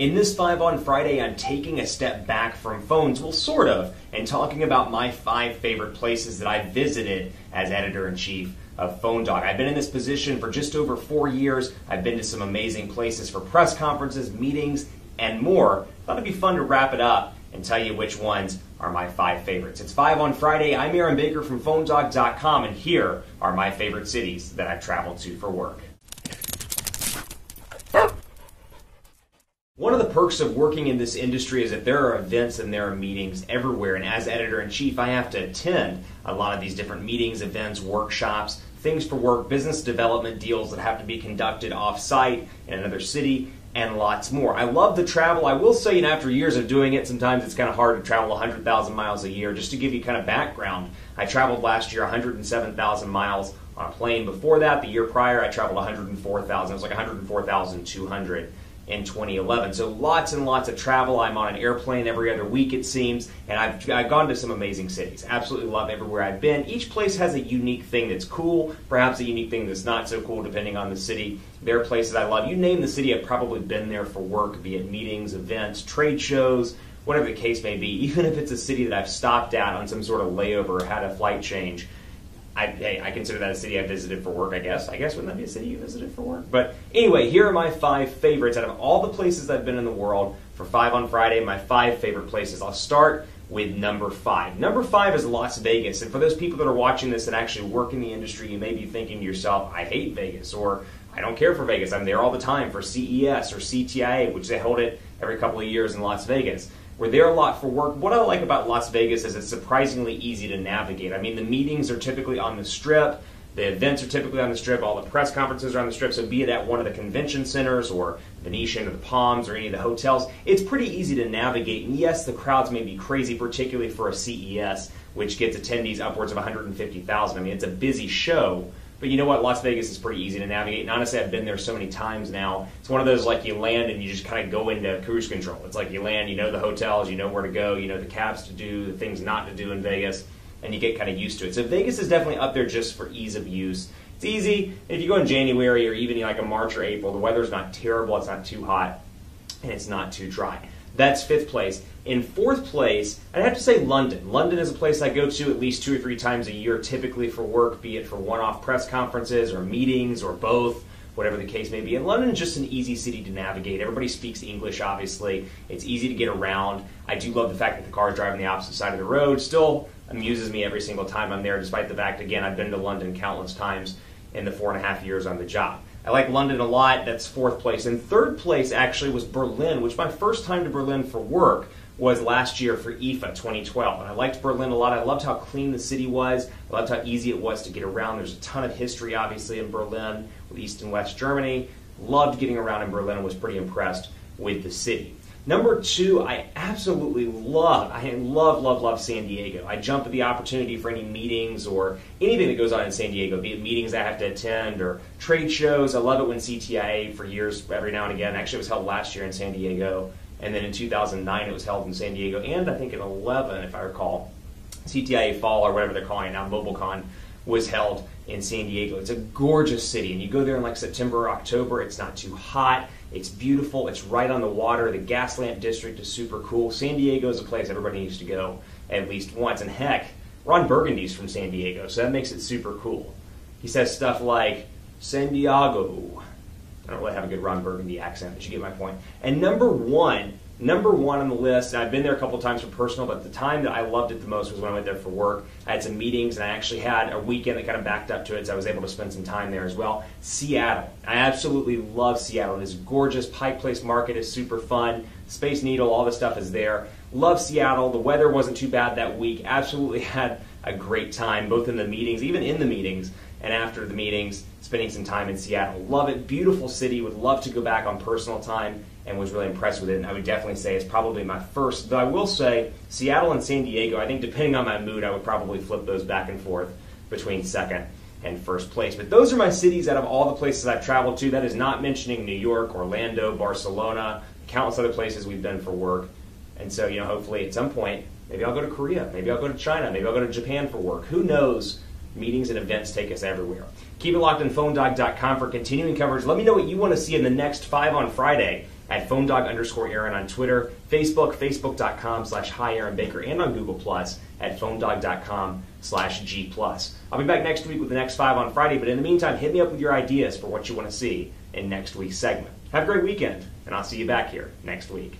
In this 5 on Friday, I'm taking a step back from phones, well, sort of, and talking about my 5 favorite places that I visited as editor-in-chief of PhoneDog. I've been in this position for just over 4 years. I've been to some amazing places for press conferences, meetings, and more. Thought it'd be fun to wrap it up and tell you which ones are my 5 favorites. It's 5 on Friday. I'm Aaron Baker from PhoneDog.com, and here are my favorite cities that I've traveled to for work. One of the perks of working in this industry is that there are events and there are meetings everywhere, and as editor-in-chief, I have to attend a lot of these different meetings, events, workshops, things for work, business development deals that have to be conducted off-site in another city, and lots more. I love the travel. I will say, after years of doing it, sometimes it's kind of hard to travel 100,000 miles a year. Just to give you kind of background, I traveled last year 107,000 miles on a plane. Before that, the year prior, I traveled 104,000. It was like 104,200. in 2011. So lots and lots of travel. I'm on an airplane every other week, it seems, and I've gone to some amazing cities. Absolutely love everywhere I've been. Each place has a unique thing that's cool, perhaps a unique thing that's not so cool depending on the city. There are places I love. You name the city, I've probably been there for work, be it meetings, events, trade shows, whatever the case may be. Even if it's a city that I've stopped at on some sort of layover or had a flight change, I consider that a city I visited for work, I guess. Wouldn't that be a city you visited for work? But anyway, here are my 5 favorites out of all the places I've been in the world for 5 on Friday, my 5 favorite places. I'll start with number 5. Number 5 is Las Vegas. And for those people that are watching this and actually work in the industry, you may be thinking to yourself, I hate Vegas, or I don't care for Vegas. I'm there all the time for CES or CTIA, which they hold it every couple of years in Las Vegas. We're there a lot for work. What I like about Las Vegas is it's surprisingly easy to navigate. I mean, the meetings are typically on the Strip. The events are typically on the Strip. All the press conferences are on the Strip. So be it at one of the convention centers or Venetian or the Palms or any of the hotels, it's pretty easy to navigate. And yes, the crowds may be crazy, particularly for a CES, which gets attendees upwards of 150,000. I mean, it's a busy show. But you know what? Las Vegas is pretty easy to navigate. And honestly, I've been there so many times now. It's one of those, like, you land and you just kind of go into cruise control. It's like you land, you know the hotels, you know where to go, you know the cabs to do, the things not to do in Vegas, and you get kind of used to it. So Vegas is definitely up there just for ease of use. It's easy. If you go in January or even like a March or April, the weather's not terrible, it's not too hot, and it's not too dry. That's 5th place. In 4th place, I'd have to say London. London is a place I go to at least 2 or 3 times a year, typically for work, be it for one-off press conferences or meetings or both, whatever the case may be. And London is just an easy city to navigate. Everybody speaks English, obviously. It's easy to get around. I do love the fact that the car is driving the opposite side of the road. Still amuses me every single time I'm there, despite the fact, again, I've been to London countless times in the 4.5 years on the job. I like London a lot. That's 4th place. And 3rd place actually was Berlin, which my first time to Berlin for work was last year for IFA 2012. And I liked Berlin a lot. I loved how clean the city was. I loved how easy it was to get around. There's a ton of history, obviously, in Berlin with East and West Germany. Loved getting around in Berlin and was pretty impressed with the city. Number 2, I absolutely love. I love San Diego. I jump at the opportunity for any meetings or anything that goes on in San Diego, be it meetings I have to attend or trade shows. I love it when CTIA for years, every now and again. Actually, it was held last year in San Diego. And then in 2009, it was held in San Diego. And I think in 2011, if I recall, CTIA Fall or whatever they're calling it now, MobileCon, was held in San Diego. It's a gorgeous city. And you go there in like September or October. It's not too hot. It's beautiful. It's right on the water. The Gaslamp District is super cool. San Diego is a place everybody needs to go at least once. And heck, Ron Burgundy's from San Diego, so that makes it super cool. He says stuff like, San Diego. I don't really have a good Ron Burgundy accent, but you get my point. And number one on the list, and I've been there a couple of times for personal, but the time that I loved it the most was when I went there for work. I had some meetings, and I actually had a weekend that kind of backed up to it, so I was able to spend some time there as well. Seattle. I absolutely love Seattle. It is gorgeous. Pike Place Market is super fun. Space Needle, all the stuff is there. Love Seattle. The weather wasn't too bad that week. Absolutely had a great time, both in the meetings, even in the meetings, and after the meetings, spending some time in Seattle. Love it. Beautiful city. Would love to go back on personal time and was really impressed with it. And I would definitely say it's probably my first. Though I will say Seattle and San Diego, I think depending on my mood, I would probably flip those back and forth between 2nd and 1st place. But those are my cities out of all the places I've traveled to. That is not mentioning New York, Orlando, Barcelona, countless other places we've been for work. And so, hopefully at some point, maybe I'll go to Korea, maybe I'll go to China, maybe I'll go to Japan for work. Who knows? Meetings and events take us everywhere. Keep it locked on PhoneDog.com for continuing coverage. Let me know what you want to see in the next 5 on Friday at PhoneDog_Aaron on Twitter, Facebook, Facebook.com/Hi Aaron Baker, and on Google Plus at PhoneDog.com/G+. I'll be back next week with the next 5 on Friday, but in the meantime, hit me up with your ideas for what you want to see in next week's segment. Have a great weekend, and I'll see you back here next week.